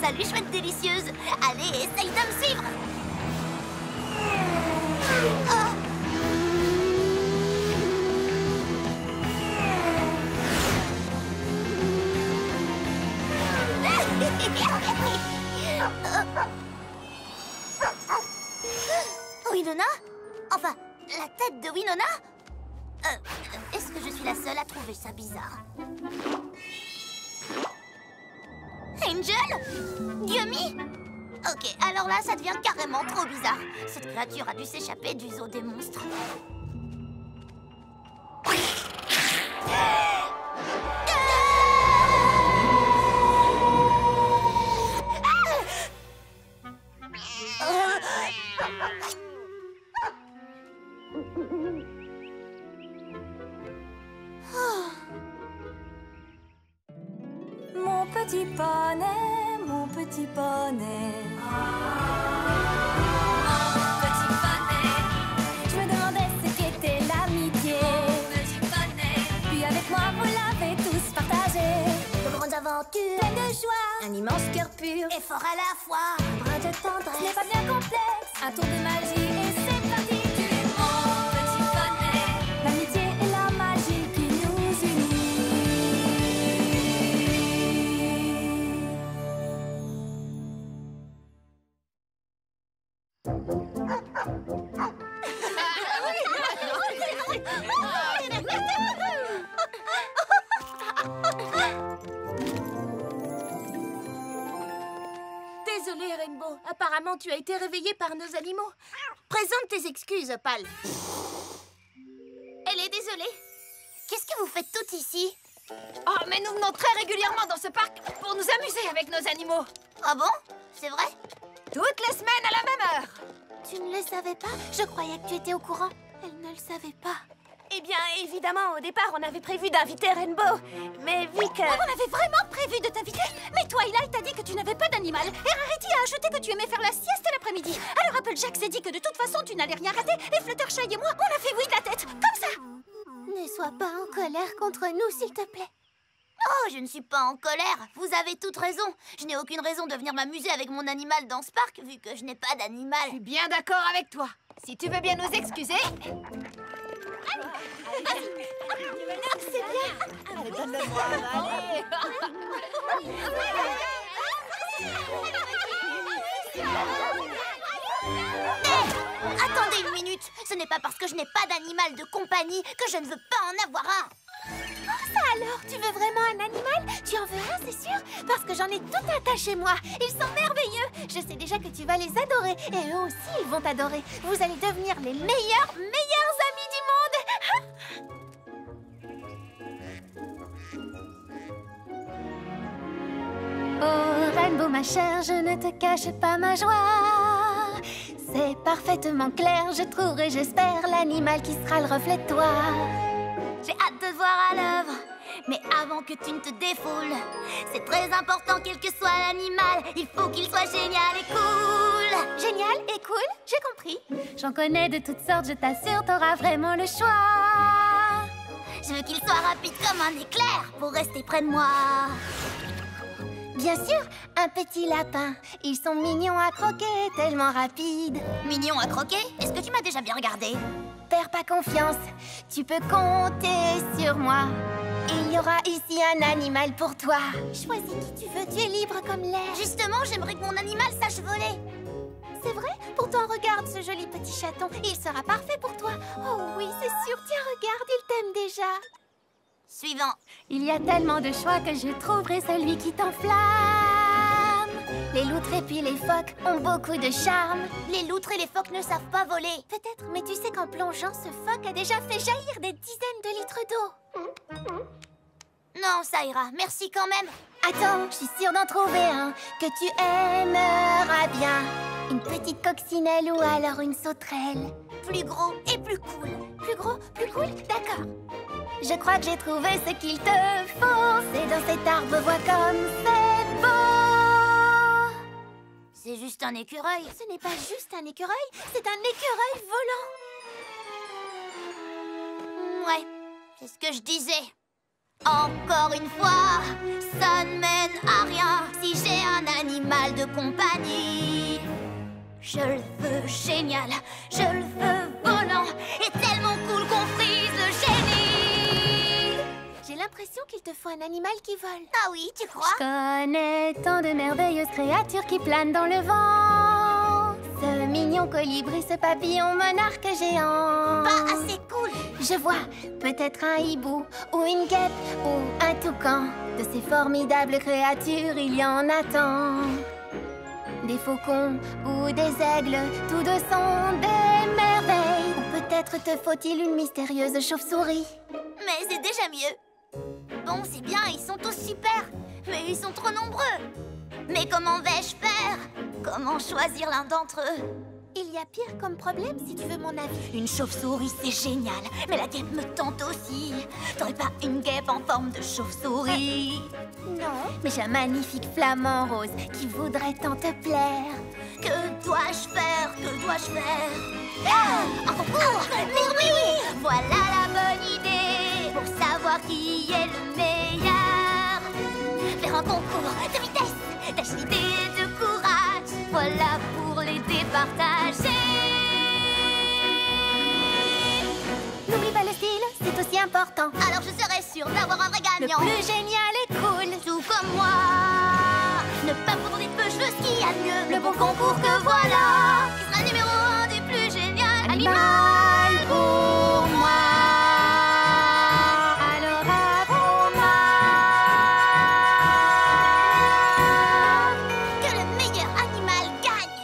Salut, chouette délicieuse. Allez, essaye de me suivre. Winona? Enfin, la tête de Winona? Est-ce que je suis la seule à trouver ça bizarre? Angel? Gummy? Ok, alors là, ça devient carrément trop bizarre. Cette créature a dû s'échapper du zoo des monstres. Mon petit poney, mon petit poney. Mon petit poney. Je me demandais ce qu'était l'amitié. Mon petit poney. Puis avec moi, vous l'avez tous partagé. De grandes aventures, Plein de joie, un immense cœur pur. et fort à la fois. Un brin de tendresse, ce n'est pas bien complexe. Un tour de magie et c'est parti. Tu es mon petit poney. L'amitié et la magie qui nous unit. Désolée, Rainbow. Apparemment, tu as été réveillée par nos animaux. Présente tes excuses, Opal. Elle est désolée. Qu'est-ce que vous faites toutes ici? Oh, mais nous venons très régulièrement dans ce parc pour nous amuser avec nos animaux. Ah bon? C'est vrai? Toutes les semaines à la même heure. Tu ne le savais pas? Je croyais que tu étais au courant. Elle ne le savait pas. Eh bien, évidemment, au départ, on avait prévu d'inviter Rainbow. Mais vu que... On avait vraiment prévu de t'inviter. Mais Twilight t'a dit que tu n'avais pas d'animal. Et Rarity a ajouté que tu aimais faire la sieste l'après-midi. Alors Applejack s'est dit que de toute façon, tu n'allais rien rater. Et Fluttershy et moi, on a fait oui de la tête. Comme ça. Ne sois pas en colère contre nous, s'il te plaît. Oh, je ne suis pas en colère. Vous avez toute raison. Je n'ai aucune raison de venir m'amuser avec mon animal dans ce parc, vu que je n'ai pas d'animal. Je suis bien d'accord avec toi. Si tu veux bien nous excuser... C'est bien. Donne-le-moi, allez. Attendez une minute. Ce n'est pas parce que je n'ai pas d'animal de compagnie que je ne veux pas en avoir un. Ça alors, tu veux vraiment un animal? Tu en veux un, c'est sûr? Parce que j'en ai tout un tas chez moi. Ils sont merveilleux. Je sais déjà que tu vas les adorer. Et eux aussi, ils vont t'adorer. Vous allez devenir les meilleurs amis du monde. Oh, Rainbow, ma chère, je ne te cache pas ma joie. C'est parfaitement clair, je trouverai, j'espère, l'animal qui sera le reflet de toi. J'ai hâte de te voir à l'œuvre. Mais avant que tu ne te défoules, c'est très important quel que soit l'animal. Il faut qu'il soit génial et cool. Génial et cool, j'ai compris. J'en connais de toutes sortes, je t'assure, t'auras vraiment le choix. Je veux qu'il soit rapide comme un éclair pour rester près de moi. Bien sûr, un petit lapin. Ils sont mignons à croquer, tellement rapides. Mignon à croquer? Est-ce que tu m'as déjà bien regardé? Perds pas confiance, tu peux compter sur moi. Il y aura ici un animal pour toi. Choisis qui tu veux, tu es libre comme l'air. Justement, j'aimerais que mon animal sache voler. C'est vrai? Pourtant, regarde ce joli petit chaton. Il sera parfait pour toi. Oh oui, c'est sûr. Tiens, regarde, il t'aime déjà. Suivant. Il y a tellement de choix que je trouverai celui qui t'enflamme. Les loutres et puis les phoques ont beaucoup de charme. Les loutres et les phoques ne savent pas voler. Peut-être, mais tu sais qu'en plongeant, ce phoque a déjà fait jaillir des dizaines de litres d'eau. Non, ça ira. Merci quand même. Attends, je suis sûre d'en trouver un que tu aimeras bien. Une petite coccinelle ou alors une sauterelle. Plus gros et plus cool. Plus gros, plus cool? D'accord. Je crois que j'ai trouvé ce qu'il te faut. C'est dans cet arbre, vois comme c'est beau. C'est juste un écureuil. Ce n'est pas juste un écureuil, c'est un écureuil volant. Ouais, c'est ce que je disais. Encore une fois, ça ne mène mène à rien si j'ai un animal de compagnie. Je le veux génial, je le veux volant et tellement cool qu'on frise le génie. J'ai l'impression qu'il te faut un animal qui vole. Ah oui, tu crois? Je connais tant de merveilleuses créatures qui planent dans le vent. Ce mignon colibri, ce papillon monarque géant. Pas assez cool. Je vois peut-être un hibou ou une guêpe ou un toucan. De ces formidables créatures, il y en a tant. Des faucons ou des aigles, tous deux sont des merveilles. Ou peut-être te faut-il une mystérieuse chauve-souris. Mais c'est déjà mieux. Bon, c'est bien, ils sont tous super. Mais ils sont trop nombreux. Mais comment vais-je faire? Comment choisir l'un d'entre eux? Il y a pire comme problème si tu veux mon avis. Une chauve-souris, c'est génial. Mais la guêpe me tente aussi. T'aurais pas une guêpe en forme de chauve-souris? Non, mais j'ai un magnifique flamant rose qui voudrait tant te plaire. Que dois-je faire? Que dois-je faire? Un concours! Oui! Voilà la bonne idée pour savoir qui est le meilleur. Faire un concours de vitesse, d'agilité et de courage. Voilà pour les départager. N'oublie pas le style, c'est aussi important. Alors je serai sûre d'avoir un vrai gagnant. Le plus génial et cool. Tout comme moi. Ne pas prendre des peu, je veux ce qu'il y a de mieux. Le bon concours que voilà. Qui sera le numéro 1 des plus géniaux Animal pour moi. Alors avant moi. Que le meilleur animal gagne.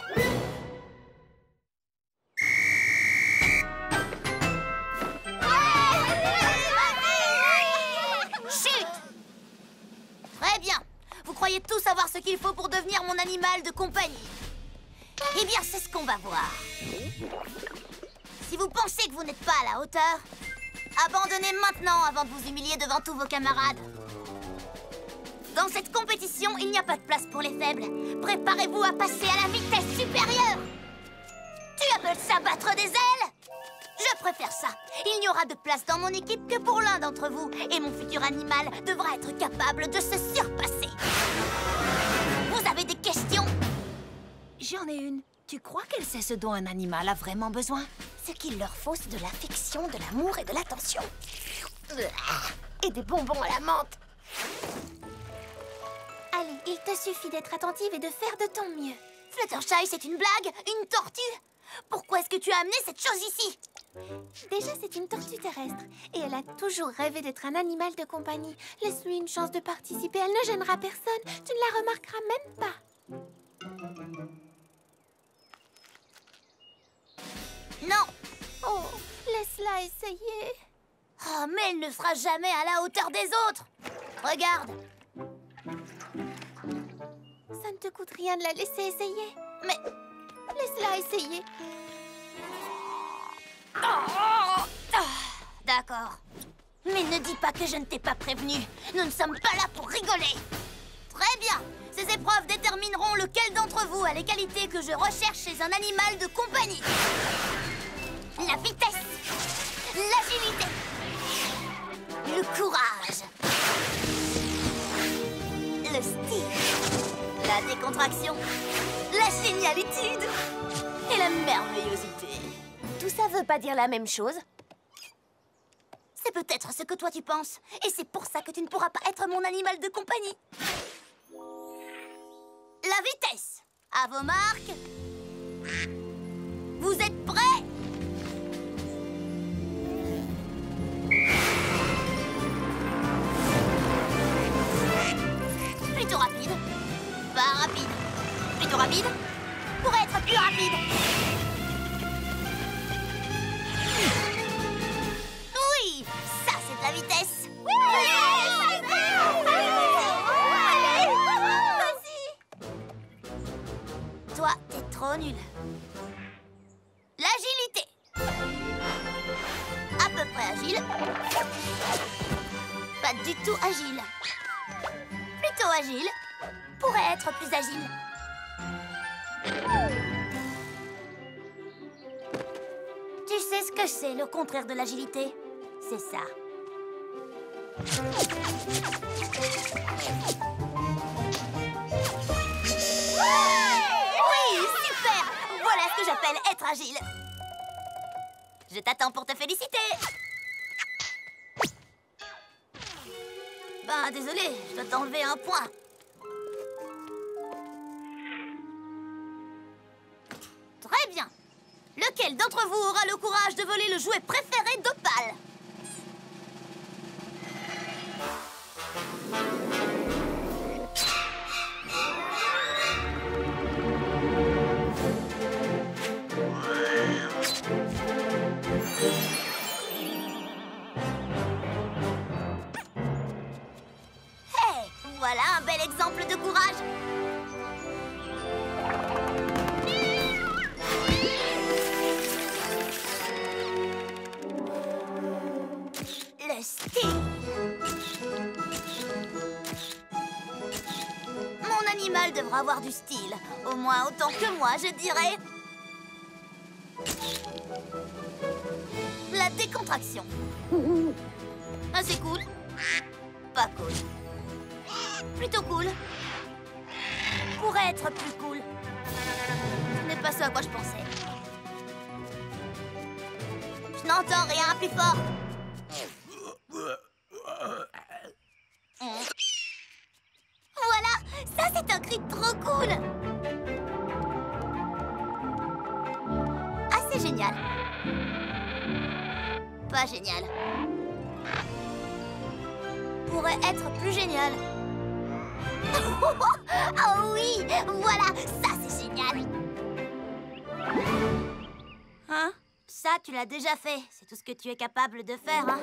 Chut! Très bien. Vous croyez tous savoir ce qu'il faut pour devenir mon animal de compagnie? Eh bien, c'est ce qu'on va voir. Si vous pensez que vous n'êtes pas à la hauteur, abandonnez maintenant avant de vous humilier devant tous vos camarades. Dans cette compétition, il n'y a pas de place pour les faibles. Préparez-vous à passer à la vitesse supérieure. Tu appelles ça battre des ailes? Je préfère ça. Il n'y aura de place dans mon équipe que pour l'un d'entre vous. Et mon futur animal devra être capable de se surpasser. Vous avez des questions? J'en ai une. Tu crois qu'elle sait ce dont un animal a vraiment besoin? Ce qu'il leur faut, c'est de l'affection, de l'amour et de l'attention. Et des bonbons à la menthe. Allez, il te suffit d'être attentive et de faire de ton mieux. Fluttershy, c'est une blague? Une tortue? Pourquoi est-ce que tu as amené cette chose ici? Déjà, c'est une tortue terrestre. Et elle a toujours rêvé d'être un animal de compagnie. Laisse-lui une chance de participer, elle ne gênera personne. Tu ne la remarqueras même pas. Non. Oh, laisse-la essayer. Oh, mais elle ne sera jamais à la hauteur des autres. Regarde. Ça ne te coûte rien de la laisser essayer. Mais... Laisse-la essayer. D'accord. Mais ne dis pas que je ne t'ai pas prévenu. Nous ne sommes pas là pour rigoler. Très bien. Ces épreuves détermineront lequel d'entre vous a les qualités que je recherche chez un animal de compagnie. La vitesse, l'agilité, le courage, le style, la décontraction, la génialitude et la merveillosité. Tout ça veut pas dire la même chose? C'est peut-être ce que toi tu penses. Et c'est pour ça que tu ne pourras pas être mon animal de compagnie. La vitesse. À vos marques. Vous êtes prêts? Plutôt rapide. Pas rapide. Plutôt rapide. Pourrait être plus rapide. Oui, ça c'est de la vitesse. Vas-y. Toi, t'es trop nul. L'agilité. À peu près agile. Pas du tout agile. Plutôt agile. Pourrait être plus agile. Tu sais ce que c'est, le contraire de l'agilité? C'est ça. Je t'attends pour te féliciter. Bah, désolé, je dois t'enlever un point. Très bien. Lequel d'entre vous aura le courage de voler le jouet préféré d'Opal? Hey, voilà un bel exemple de courage. Le style. Mon animal devra avoir du style. Au moins autant que moi, je dirais. La décontraction. Ah, c'est cool. Pas cool. Plutôt cool. Pourrait être plus cool. Ce n'est pas ce à quoi je pensais. Je n'entends rien, plus fort. Voilà, ça c'est un cri trop cool. Assez génial. Pas génial. Pourrait être plus génial. Oh oui, voilà, ça c'est génial. Hein? Ça, tu l'as déjà fait. C'est tout ce que tu es capable de faire, hein?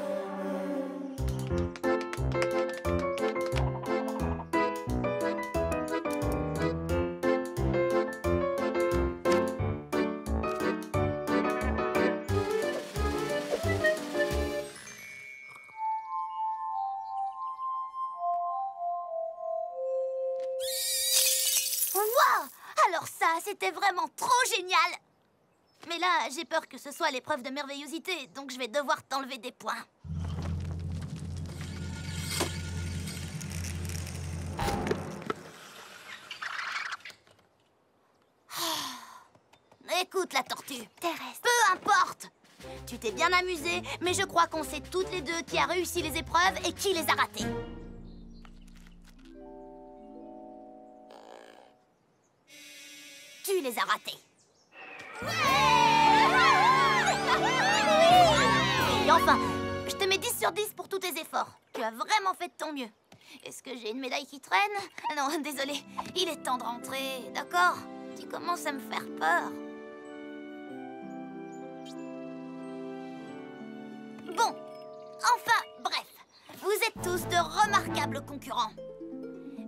Wow! Alors ça, c'était vraiment trop génial! Mais là, j'ai peur que ce soit l'épreuve de merveillosité, donc je vais devoir t'enlever des points. Écoute la tortue. Terrestre. Peu importe! Tu t'es bien amusée, mais je crois qu'on sait toutes les deux qui a réussi les épreuves et qui les a ratées. Tu les as ratés. Et enfin, je te mets 10 sur 10 pour tous tes efforts. Tu as vraiment fait de ton mieux. Est-ce que j'ai une médaille qui traîne? Non, désolé. Il est temps de rentrer, d'accord? Tu commences à me faire peur. Bon, enfin, bref. Vous êtes tous de remarquables concurrents.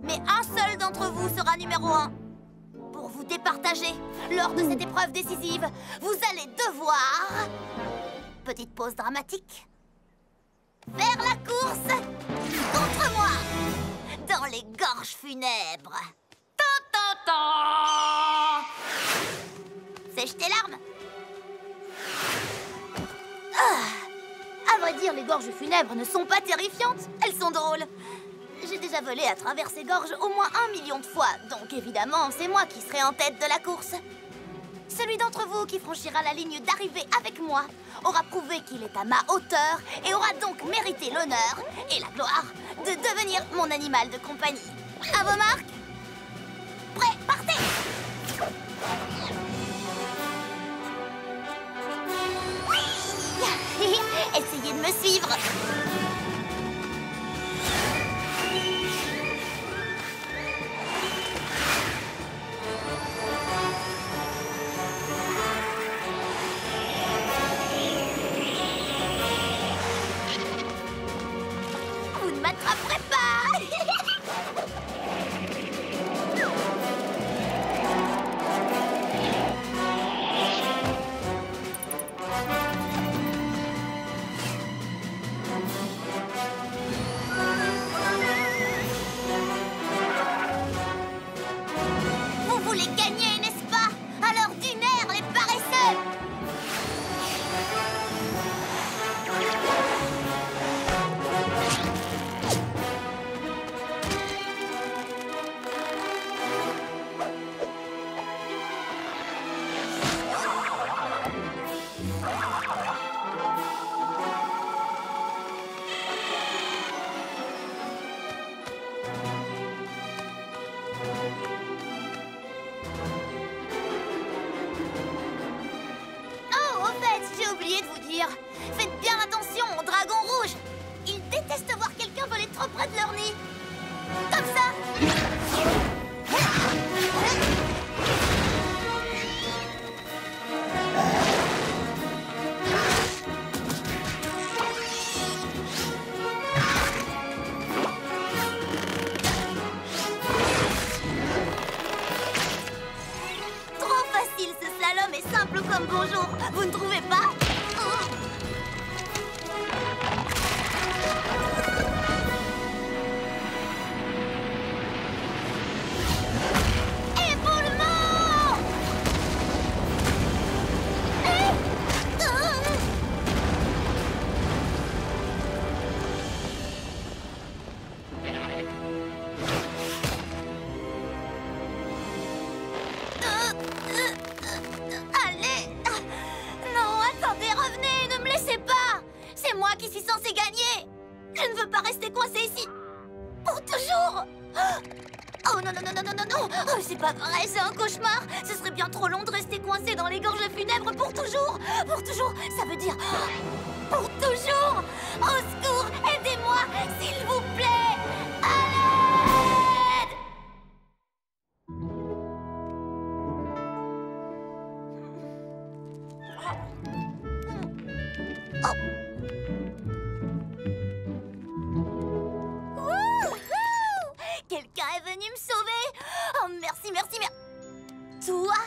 Mais un seul d'entre vous sera numéro 1. Pour vous départager, lors de cette épreuve décisive, vous allez devoir... Petite pause dramatique. Faire la course contre moi dans les gorges funèbres. Sèche tes larmes. À vrai dire, les gorges funèbres ne sont pas terrifiantes. Elles sont drôles. J'ai déjà volé à travers ces gorges au moins 1 million de fois. Donc évidemment, c'est moi qui serai en tête de la course. Celui d'entre vous qui franchira la ligne d'arrivée avec moi aura prouvé qu'il est à ma hauteur et aura donc mérité l'honneur et la gloire de devenir mon animal de compagnie. À vos marques. Prêts, partez! Essayez de me suivre. Vous ne m'attraperez pas. Vous voulez gagner, n'est-ce pas? Alors du nerf, les paresseux! Faites bien attention aux dragons rouges. Ils détestent voir quelqu'un voler trop près de leur nid. Comme ça. Trop facile ce slalom et simple comme bonjour. Vous ne trouvez pas? Allez! Non, attendez, revenez, ne me laissez pas! C'est moi qui suis censée gagner! Je ne veux pas rester coincée ici pour toujours! Oh non, non, non, non, non, non, non! Oh, c'est pas vrai, c'est un cauchemar! Ce serait bien trop long de rester coincée dans les gorges funèbres pour toujours! Pour toujours, ça veut dire... Pour toujours! Au secours, aidez-moi, s'il vous plaît! À l'aide! Wouhou! Quelqu'un est venu me sauver! Oh, merci, merci, merci! Toi?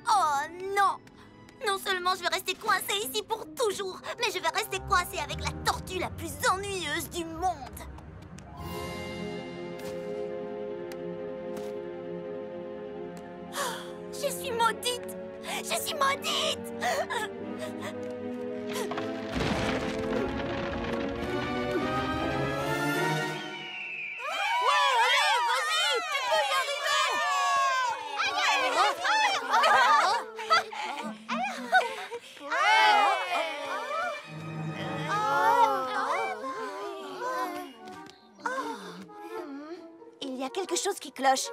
Oh non! Non seulement je vais rester coincée ici pour toujours, mais je vais rester coincée avec la tortue la plus ennuyeuse du monde! Je suis maudite! Je suis maudite! Il y a quelque chose qui cloche.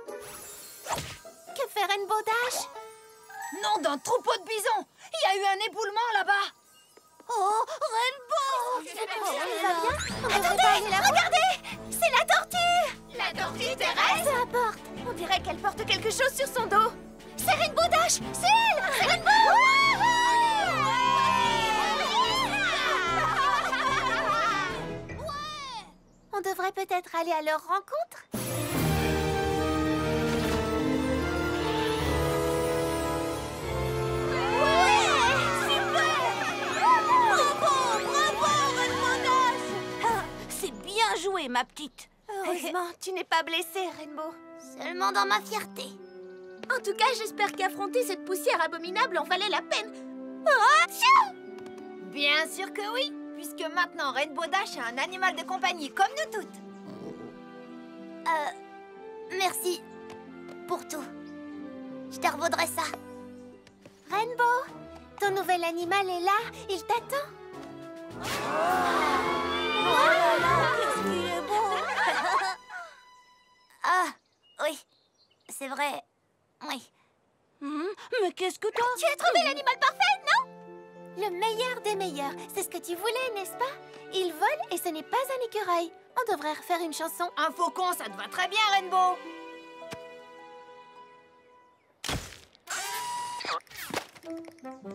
Que fait Rainbow Dash? Nom d'un troupeau de bisons! Il y a eu un éboulement là-bas! Oh, Rainbow! Attendez! Regardez! C'est la tortue! La tortue terrestre? Peu importe. On dirait qu'elle porte quelque chose sur son dos. C'est Rainbow Dash! C'est elle! C'est Rainbow! On devrait peut-être aller à leur rencontre. C'est bien joué, ma petite. Heureusement, tu n'es pas blessée, Rainbow. Seulement dans ma fierté. En tout cas, j'espère qu'affronter cette poussière abominable en valait la peine. Bien sûr que oui, puisque maintenant Rainbow Dash est un animal de compagnie comme nous toutes. Merci pour tout. Je te revaudrai ça. Rainbow, ton nouvel animal est là. Il t'attend. Qu'est-ce qu'il est beau! Ah, oui, c'est vrai. Oui. Mais qu'est-ce que t'as? Tu as trouvé l'animal parfait, non? Le meilleur des meilleurs. C'est ce que tu voulais, n'est-ce pas? Il vole et ce n'est pas un écureuil. On devrait refaire une chanson. Un faucon, ça te va très bien, Rainbow.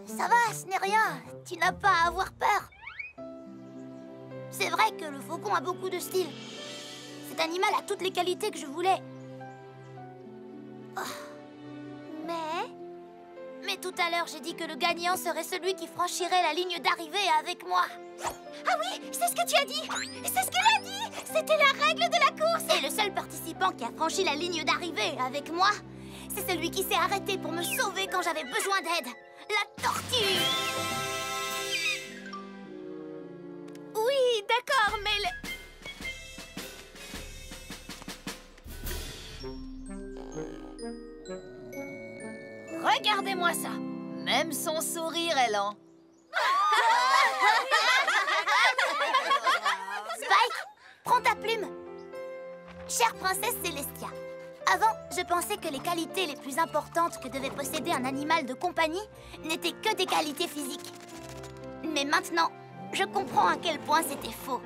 Ça va, ce n'est rien. Tu n'as pas à avoir peur. C'est vrai que le faucon a beaucoup de style. Cet animal a toutes les qualités que je voulais. Mais tout à l'heure, j'ai dit que le gagnant serait celui qui franchirait la ligne d'arrivée avec moi. Ah oui, c'est ce que tu as dit. C'est ce qu'elle a dit. C'était la règle de la course. Et le seul participant qui a franchi la ligne d'arrivée avec moi, c'est celui qui s'est arrêté pour me sauver quand j'avais besoin d'aide. La tortue! Oui, d'accord, mais... Regardez-moi ça. Même son sourire est lent. Spike, prends ta plume. Chère princesse Célestia, avant, je pensais que les qualités les plus importantes que devait posséder un animal de compagnie n'étaient que des qualités physiques. Mais maintenant, je comprends à quel point c'était faux.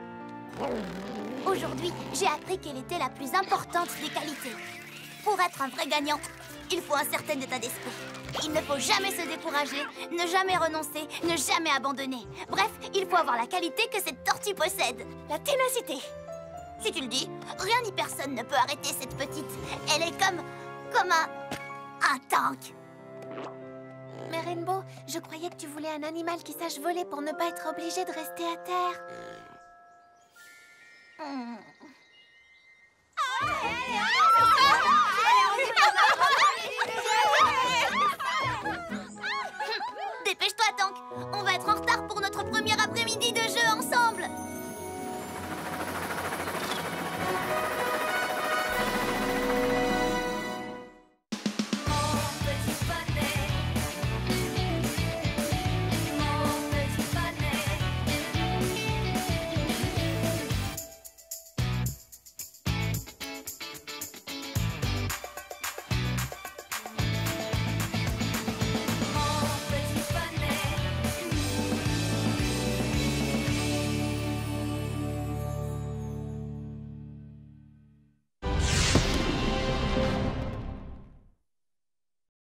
Aujourd'hui, j'ai appris quelle était la plus importante des qualités. Pour être un vrai gagnant, il faut un certain état d'esprit. Il ne faut jamais se décourager, ne jamais renoncer, ne jamais abandonner. Bref, il faut avoir la qualité que cette tortue possède. La ténacité. Si tu le dis, rien ni personne ne peut arrêter cette petite. Elle est comme un tank. Mais Rainbow, je croyais que tu voulais un animal qui sache voler pour ne pas être obligé de rester à terre. Dépêche-toi, Tank. On va être en retard pour notre premier après-midi de jeu ensemble.